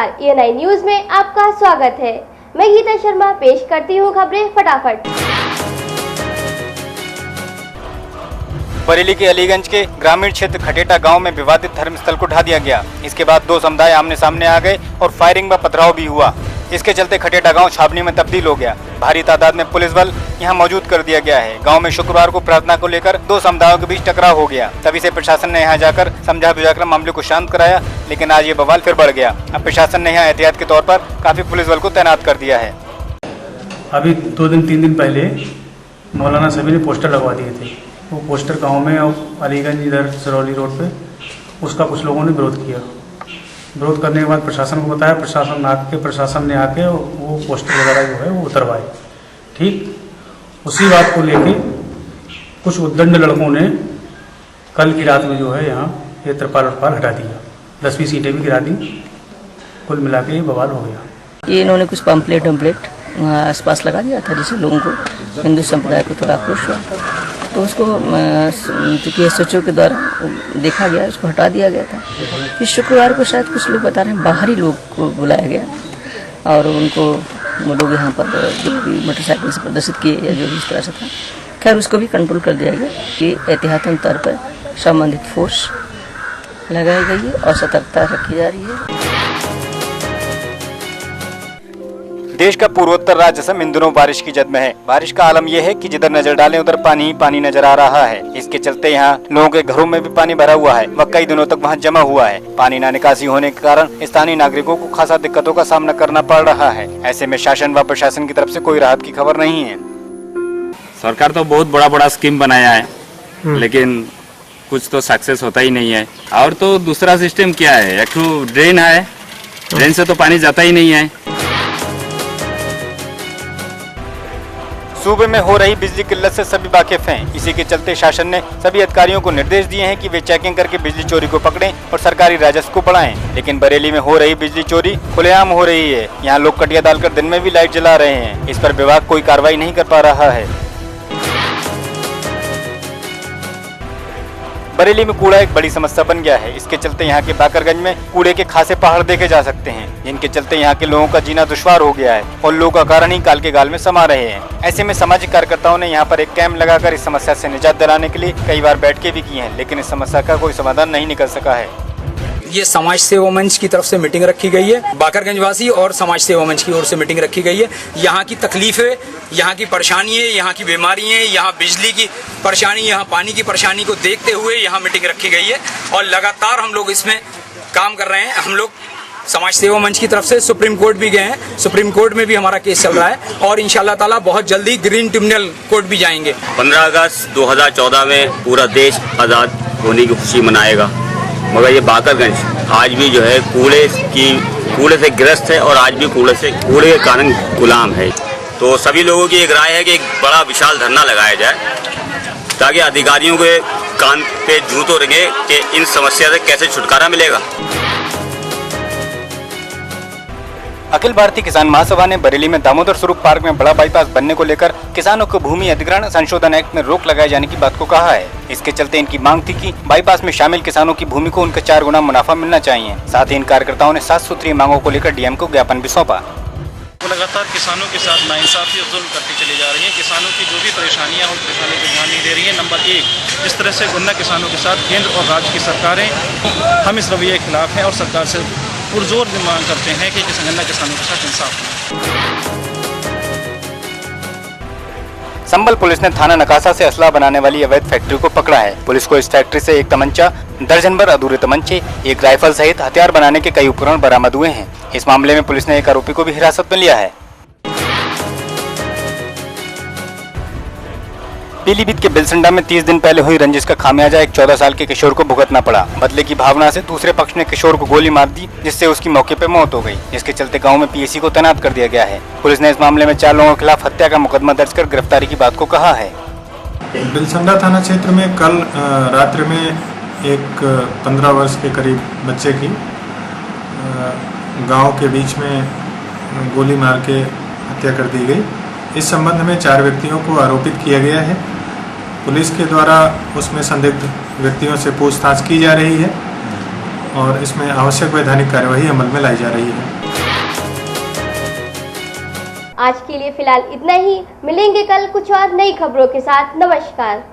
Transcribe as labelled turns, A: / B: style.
A: नमस्कार, ENI news में आपका स्वागत है। मैं गीता शर्मा पेश करती हूँ खबरें फटाफट।
B: बरेली के अलीगंज के ग्रामीण क्षेत्र खटेटा गांव में विवादित धर्मस्थल को ढा दिया गया। इसके बाद दो समुदाय आमने सामने आ गए और फायरिंग व पथराव भी हुआ। इसके चलते खटेटा गांव छावनी में तब्दील हो गया। भारी तादाद में पुलिस बल यहां मौजूद कर दिया गया है। गांव में शुक्रवार को प्रार्थना को लेकर दो समुदायों के बीच टकराव हो गया। तभी से प्रशासन ने यहां जाकर समझा बुझाकर मामले को शांत कराया, लेकिन आज ये बवाल फिर बढ़ गया। अब प्रशासन ने यहाँ एहतियात के तौर पर काफी पुलिस बल को तैनात कर दिया है।
C: अभी 2-3 दिन पहले मौलाना सभी ने पोस्टर लगवा दिए थे। वो पोस्टर गांव में और अलीगंज इधर सरौली रोड पे उसका कुछ लोगों ने विरोध किया। विरोध करने के बाद प्रशासन को बताया, प्रशासन ने आके वो पोस्टर वगैरह जो है वो उतरवाए। ठीक उसी बात को लेके कुछ उद्दंड लड़कों ने कल की रात में जो है यहाँ ये त्रिपाल हटा दिया, 10-20 सीटें भी गिरा दी। कुल मिला के ये बवाल हो गया।
D: ये इन्होंने कुछ पम्पलेट वहाँ आसपास लगा दिया था, जिससे लोगों को, हिंदू संप्रदाय को थोड़ा आक्रोश हुआ, तो उसको चूँकि SHO के द्वारा देखा गया, उसको हटा दिया गया था। फिर शुक्रवार को शायद कुछ लोग बता रहे हैं बाहरी लोग को बुलाया गया और उनको वो लोग यहाँ पर मोटरसाइकिल से प्रदर्शित किए या जो भी इस तरह से था। खैर उसको भी कंट्रोल कर दिया गया कि एहतियातन तौर पर संबंधित फोर्स लगाई गई है और सतर्कता रखी जा रही है।
B: देश का पूर्वोत्तर राज्य असम इन दिनों बारिश की जद में है। बारिश का आलम यह है कि जिधर नजर डालें उधर पानी ही पानी नजर आ रहा है। इसके चलते यहाँ लोगों के घरों में भी पानी भरा हुआ है व कई दिनों तक वहाँ जमा हुआ है। पानी न निकासी होने के कारण स्थानीय नागरिकों को खासा दिक्कतों का सामना करना पड़ रहा है। ऐसे में शासन व प्रशासन की तरफ से कोई राहत की खबर नहीं है।
E: सरकार तो बहुत बड़ा स्कीम बनाया है, लेकिन कुछ तो सक्सेस होता ही नहीं है। और तो दूसरा सिस्टम क्या है, एक तो ड्रेन है, ड्रेन से तो पानी जाता ही नहीं है।
B: सूबे में हो रही बिजली किल्लत से सभी वाकिफ हैं। इसी के चलते शासन ने सभी अधिकारियों को निर्देश दिए हैं कि वे चेकिंग करके बिजली चोरी को पकड़ें और सरकारी राजस्व को बढ़ाएं। लेकिन बरेली में हो रही बिजली चोरी खुलेआम हो रही है। यहाँ लोग कटिया डालकर दिन में भी लाइट जला रहे हैं। इस पर विभाग कोई कार्रवाई नहीं कर पा रहा है। बरेली में कूड़ा एक बड़ी समस्या बन गया है। इसके चलते यहाँ के बाकरगंज में कूड़े के खासे पहाड़ देखे जा सकते हैं, जिनके चलते यहाँ के लोगों का जीना दुश्वार हो गया है और लोगों का कारण ही काल के गाल में समा रहे हैं। ऐसे में सामाजिक कार्यकर्ताओं ने यहाँ पर एक कैंप लगाकर इस समस्या से निजात दिलाने के लिए कई बार बैठकें भी की हैं, लेकिन इस समस्या का कोई समाधान नहीं निकल सका है।
F: ये समाज सेवा मंच की तरफ से मीटिंग रखी गई है। बाकरगंज वासी और समाज सेवा मंच की ओर से मीटिंग रखी गई है। यहाँ की तकलीफें, यहाँ की परेशानियाँ, यहाँ की बीमारियाँ, यहाँ बिजली की परेशानी, यहाँ पानी की परेशानी को देखते हुए यहाँ मीटिंग रखी गई है और लगातार हम लोग इसमें काम कर रहे हैं। हम लोग समाज सेवा मंच की तरफ से सुप्रीम कोर्ट भी गए हैं। सुप्रीम कोर्ट में भी हमारा केस चल रहा है और इंशाल्लाह ताला बहुत जल्दी ग्रीन ट्रिब्यूनल कोर्ट भी जाएंगे।
G: 15 अगस्त 2014 में पूरा देश आज़ाद होने की खुशी मनाएगा, मगर ये बाकरगंज आज भी जो है कूड़े से ग्रस्त है और आज भी कूड़े के कारण गुलाम है। तो सभी लोगों की एक राय है कि एक बड़ा विशाल धरना लगाया जाए ताकि अधिकारियों के कान पे जूं तो रखे कि इन समस्या से कैसे छुटकारा मिलेगा।
B: अखिल भारतीय किसान महासभा ने बरेली में दामोदर स्वरूप पार्क में बड़ा बाईपास बनने को लेकर किसानों को भूमि अधिग्रहण संशोधन एक्ट में रोक लगाए जाने की बात को कहा है। इसके चलते इनकी मांग थी कि बाईपास में शामिल किसानों की भूमि को उनका 4 गुना मुनाफा मिलना चाहिए। साथ ही इन कार्यकर्ताओं ने 7 सूत्रीय मांगों को लेकर DM को ज्ञापन भी सौंपा।
H: लगातार किसानों के साथ नाइंसाफी और जुल्म करती चली जा रही है। किसानों की जो भी परेशानियां उन परेशानियों पर ध्यान नहीं दे रही है। नंबर 1, जिस तरह से गन्ना किसानों के साथ केंद्र और राज्य की सरकारें, हम इस रवैये के खिलाफ हैं और सरकार से पुरजोर मांग करते हैं कि गन्ना किसानों के साथ इंसाफ हो।
B: संबल पुलिस ने थाना नकासा से असला बनाने वाली अवैध फैक्ट्री को पकड़ा है। पुलिस को इस फैक्ट्री से एक तमंचा, दर्जन भर अधूरे तमंचे, एक राइफल सहित हथियार बनाने के कई उपकरण बरामद हुए हैं। इस मामले में पुलिस ने एक आरोपी को भी हिरासत में लिया है। पीलीभीत के बिलसंडा में 30 दिन पहले हुई रंजिश का खामियाजा एक 14 साल के किशोर को भुगतना पड़ा। बदले की भावना से दूसरे पक्ष ने किशोर को गोली मार दी, जिससे उसकी मौके पर मौत हो गई। जिसके चलते गांव में PSC को तैनात कर दिया गया है। पुलिस ने इस मामले में 4 लोगों के खिलाफ हत्या का मुकदमा दर्ज कर गिरफ्तारी की बात को कहा है।
I: बिलसंडा थाना क्षेत्र में कल रात्रि में एक 15 वर्ष के करीब बच्चे की गांव के बीच में गोली मार के हत्या कर दी गई। इस संबंध में 4 व्यक्तियों को आरोपित किया गया है। पुलिस के द्वारा उसमें संदिग्ध व्यक्तियों से पूछताछ की जा रही है और इसमें आवश्यक वैधानिक कार्यवाही अमल में लाई जा रही है।
A: आज के लिए फिलहाल इतना ही। मिलेंगे कल कुछ और नई खबरों के साथ। नमस्कार।